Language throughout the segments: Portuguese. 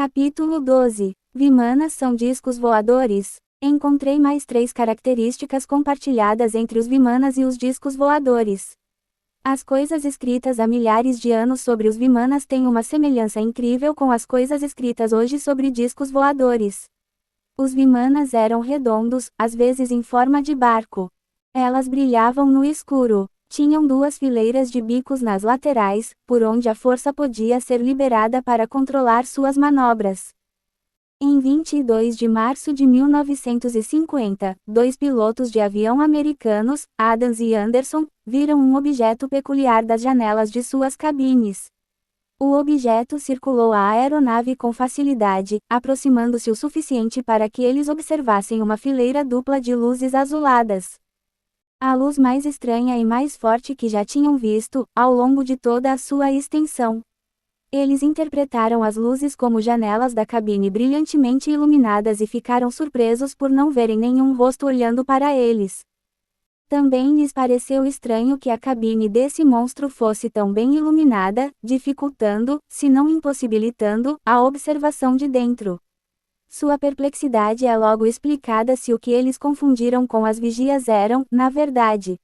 Capítulo 12. Vimanas são discos voadores? Encontrei mais 3 características compartilhadas entre os Vimanas e os discos voadores. As coisas escritas há milhares de anos sobre os Vimanas têm uma semelhança incrível com as coisas escritas hoje sobre discos voadores. Os Vimanas eram redondos, às vezes em forma de barco. Elas brilhavam no escuro. Tinham 2 fileiras de bicos nas laterais, por onde a força podia ser liberada para controlar suas manobras. Em 22 de março de 1950, 2 pilotos de avião americanos, Adams e Anderson, viram um objeto peculiar das janelas de suas cabines. O objeto circulou a aeronave com facilidade, aproximando-se o suficiente para que eles observassem uma fileira dupla de luzes azuladas. A luz mais estranha e mais forte que já tinham visto, ao longo de toda a sua extensão. Eles interpretaram as luzes como janelas da cabine brilhantemente iluminadas e ficaram surpresos por não verem nenhum rosto olhando para eles. Também lhes pareceu estranho que a cabine desse monstro fosse tão bem iluminada, dificultando, se não impossibilitando, a observação de dentro. Sua perplexidade é logo explicada se o que eles confundiram com as vigias eram, na verdade,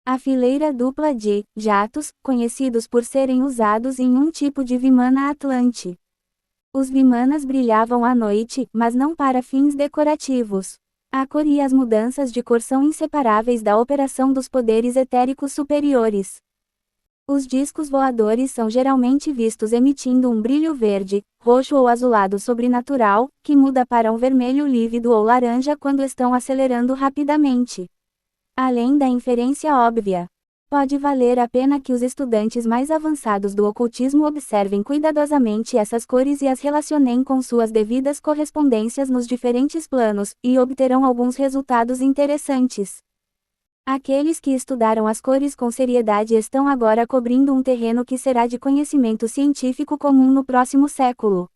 a fileira dupla de jatos, conhecidos por serem usados em um tipo de Vimana Atlante. Os Vimanas brilhavam à noite, mas não para fins decorativos. A cor e as mudanças de cor são inseparáveis da operação dos poderes etéricos superiores. Os discos voadores são geralmente vistos emitindo um brilho verde, roxo ou azulado sobrenatural, que muda para um vermelho lívido ou laranja quando estão acelerando rapidamente. Além da inferência óbvia, pode valer a pena que os estudantes mais avançados do ocultismo observem cuidadosamente essas cores e as relacionem com suas devidas correspondências nos diferentes planos, e obterão alguns resultados interessantes. Aqueles que estudaram as cores com seriedade estão agora cobrindo um terreno que será de conhecimento científico comum no próximo século.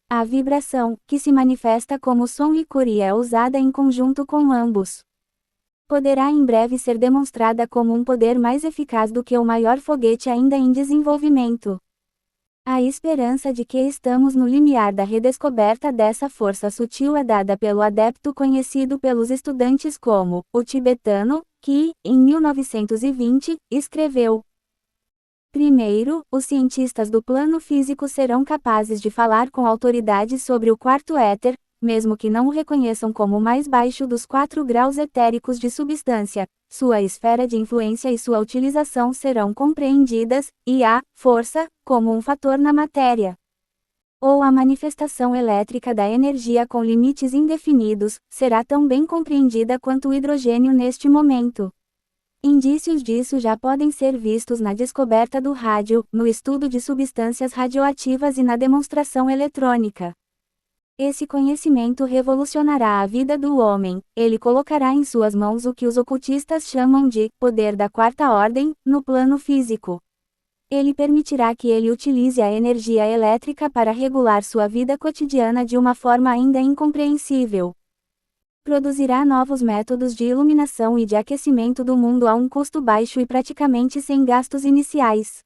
A vibração, que se manifesta como som e cor e é usada em conjunto com ambos, poderá em breve ser demonstrada como um poder mais eficaz do que o maior foguete ainda em desenvolvimento. A esperança de que estamos no limiar da redescoberta dessa força sutil é dada pelo adepto conhecido pelos estudantes como o tibetano, que, em 1920, escreveu: Primeiro, os cientistas do plano físico serão capazes de falar com autoridade sobre o quarto éter, mesmo que não o reconheçam como o mais baixo dos 4 graus etéricos de substância. Sua esfera de influência e sua utilização serão compreendidas, e a força, como um fator na matéria, ou a manifestação elétrica da energia com limites indefinidos, será tão bem compreendida quanto o hidrogênio neste momento. Indícios disso já podem ser vistos na descoberta do rádio, no estudo de substâncias radioativas e na demonstração eletrônica. Esse conhecimento revolucionará a vida do homem, ele colocará em suas mãos o que os ocultistas chamam de poder da quarta ordem, no plano físico. Ele permitirá que ele utilize a energia elétrica para regular sua vida cotidiana de uma forma ainda incompreensível. Produzirá novos métodos de iluminação e de aquecimento do mundo a um custo baixo e praticamente sem gastos iniciais.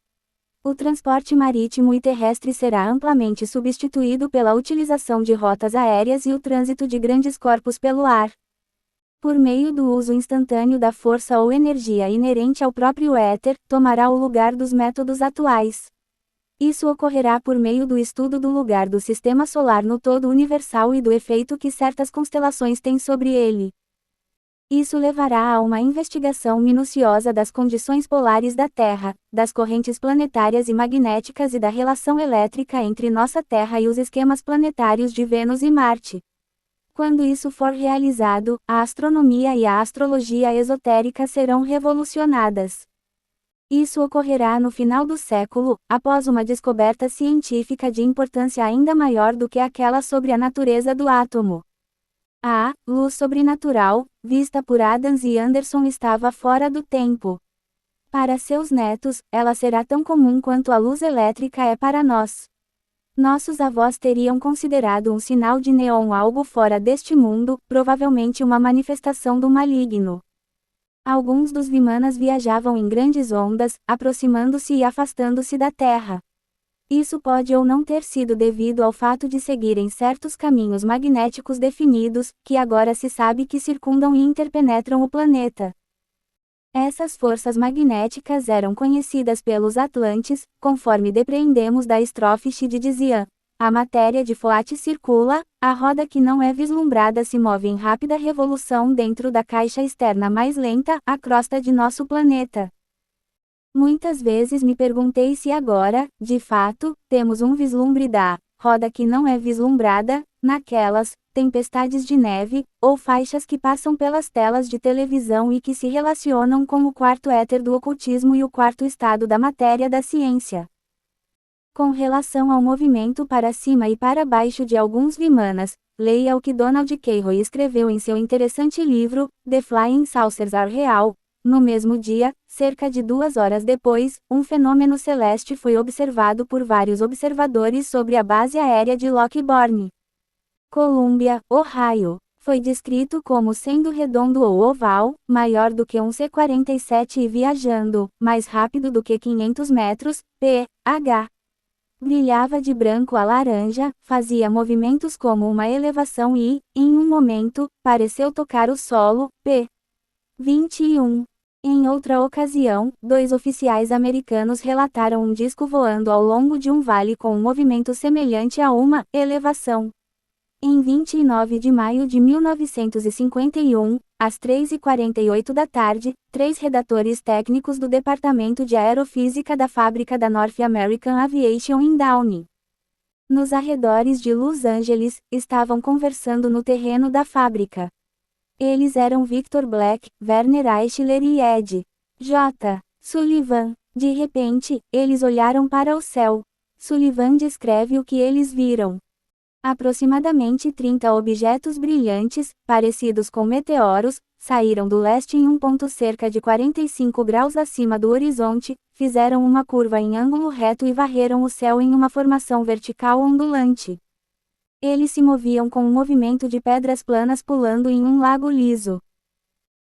O transporte marítimo e terrestre será amplamente substituído pela utilização de rotas aéreas e o trânsito de grandes corpos pelo ar. Por meio do uso instantâneo da força ou energia inerente ao próprio éter, tomará o lugar dos métodos atuais. Isso ocorrerá por meio do estudo do lugar do sistema solar no todo universal e do efeito que certas constelações têm sobre ele. Isso levará a uma investigação minuciosa das condições polares da Terra, das correntes planetárias e magnéticas e da relação elétrica entre nossa Terra e os esquemas planetários de Vênus e Marte. Quando isso for realizado, a astronomia e a astrologia esotérica serão revolucionadas. Isso ocorrerá no final do século, após uma descoberta científica de importância ainda maior do que aquela sobre a natureza do átomo. A luz sobrenatural, vista por Adams e Anderson, estava fora do tempo. Para seus netos, ela será tão comum quanto a luz elétrica é para nós. Nossos avós teriam considerado um sinal de neon algo fora deste mundo, provavelmente uma manifestação do maligno. Alguns dos Vimanas viajavam em grandes ondas, aproximando-se e afastando-se da Terra. Isso pode ou não ter sido devido ao fato de seguirem certos caminhos magnéticos definidos, que agora se sabe que circundam e interpenetram o planeta. Essas forças magnéticas eram conhecidas pelos Atlantes, conforme depreendemos da estrofe de Dizian. A matéria de Foat circula, a roda que não é vislumbrada se move em rápida revolução dentro da caixa externa mais lenta, a crosta de nosso planeta. Muitas vezes me perguntei se agora, de fato, temos um vislumbre da roda que não é vislumbrada, naquelas tempestades de neve, ou faixas que passam pelas telas de televisão e que se relacionam com o quarto éter do ocultismo e o quarto estado da matéria da ciência. Com relação ao movimento para cima e para baixo de alguns Vimanas, leia o que Donald Cahill escreveu em seu interessante livro, The Flying Saucers Are Real. No mesmo dia, cerca de 2 horas depois, um fenômeno celeste foi observado por vários observadores sobre a base aérea de Lockbourne, Columbia, Ohio. Foi descrito como sendo redondo ou oval, maior do que um C-47 e viajando mais rápido do que 500 metros, ph. Brilhava de branco a laranja, fazia movimentos como uma elevação e, em um momento, pareceu tocar o solo, p. 21. Em outra ocasião, 2 oficiais americanos relataram um disco voando ao longo de um vale com um movimento semelhante a uma elevação. Em 29 de maio de 1951, às 3h48 da tarde, 3 redatores técnicos do Departamento de Aerofísica da fábrica da North American Aviation em Downey, nos arredores de Los Angeles, estavam conversando no terreno da fábrica. Eles eram Victor Black, Werner Eichler e Ed J. Sullivan. De repente, eles olharam para o céu. Sullivan descreve o que eles viram. Aproximadamente 30 objetos brilhantes, parecidos com meteoros, saíram do leste em um ponto cerca de 45 graus acima do horizonte, fizeram uma curva em ângulo reto e varreram o céu em uma formação vertical ondulante. Eles se moviam com um movimento de pedras planas pulando em um lago liso.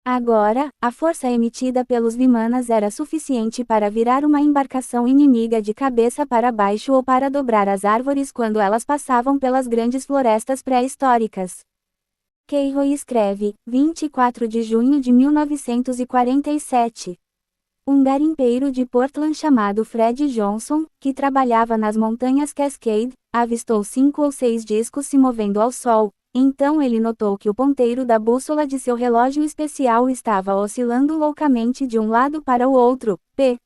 Agora, a força emitida pelos Vimanas era suficiente para virar uma embarcação inimiga de cabeça para baixo ou para dobrar as árvores quando elas passavam pelas grandes florestas pré-históricas. Cahill escreve, 24 de junho de 1947. Um garimpeiro de Portland chamado Fred Johnson, que trabalhava nas montanhas Cascade, avistou 5 ou 6 discos se movendo ao sol. Então ele notou que o ponteiro da bússola de seu relógio especial estava oscilando loucamente de um lado para o outro, p.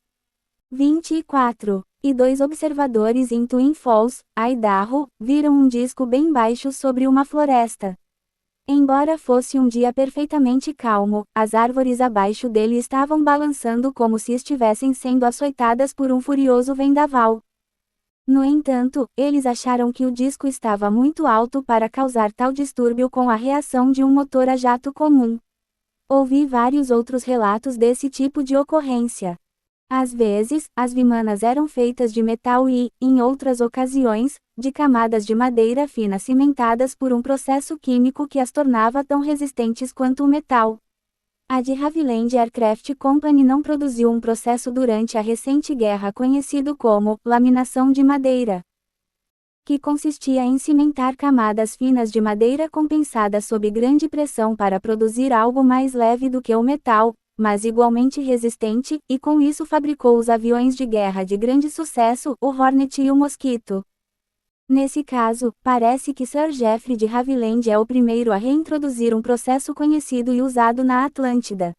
24. E 2 observadores em Twin Falls, Idaho, viram um disco bem baixo sobre uma floresta. Embora fosse um dia perfeitamente calmo, as árvores abaixo dele estavam balançando como se estivessem sendo açoitadas por um furioso vendaval. No entanto, eles acharam que o disco estava muito alto para causar tal distúrbio com a reação de um motor a jato comum. Ouvi vários outros relatos desse tipo de ocorrência. Às vezes, as Vimanas eram feitas de metal e, em outras ocasiões, de camadas de madeira fina cimentadas por um processo químico que as tornava tão resistentes quanto o metal. A de Havilland Aircraft Company não produziu um processo durante a recente guerra conhecido como laminação de madeira, que consistia em cimentar camadas finas de madeira compensada sob grande pressão para produzir algo mais leve do que o metal, mas igualmente resistente, e com isso fabricou os aviões de guerra de grande sucesso, o Hornet e o Mosquito. Nesse caso, parece que Sir Geoffrey de Havilland é o primeiro a reintroduzir um processo conhecido e usado na Atlântida.